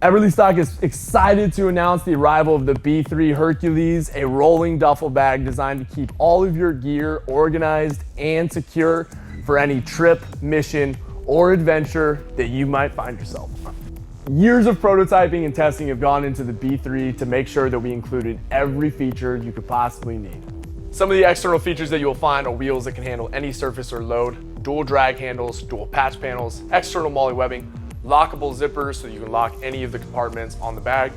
Everly Stock is excited to announce the arrival of the B3 Hercules, a rolling duffel bag designed to keep all of your gear organized and secure for any trip, mission, or adventure that you might find yourself on. Years of prototyping and testing have gone into the B3 to make sure that we included every feature you could possibly need. Some of the external features that you'll find are wheels that can handle any surface or load, dual drag handles, dual patch panels, external MOLLE webbing, lockable zippers so you can lock any of the compartments on the bag.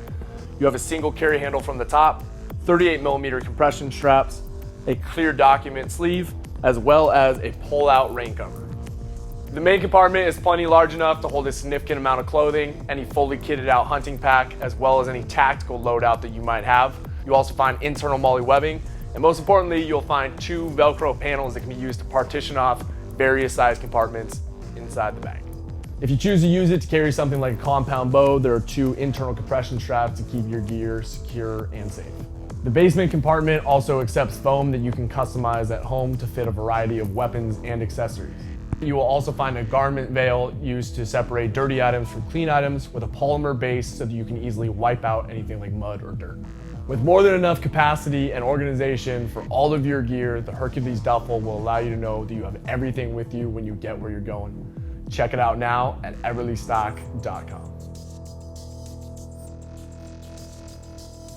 You have a single carry handle from the top, 38mm compression straps, a clear document sleeve, as well as a pull-out rain cover. The main compartment is plenty large enough to hold a significant amount of clothing, any fully kitted out hunting pack, as well as any tactical loadout that you might have. You also find internal MOLLE webbing, and most importantly, you'll find 2 Velcro panels that can be used to partition off various size compartments inside the bag. If you choose to use it to carry something like a compound bow, there are 2 internal compression straps to keep your gear secure and safe. The basement compartment also accepts foam that you can customize at home to fit a variety of weapons and accessories. You will also find a garment veil used to separate dirty items from clean items with a polymer base so that you can easily wipe out anything like mud or dirt. With more than enough capacity and organization for all of your gear, the Hercules Duffel will allow you to know that you have everything with you when you get where you're going. Check it out now at everlystock.com.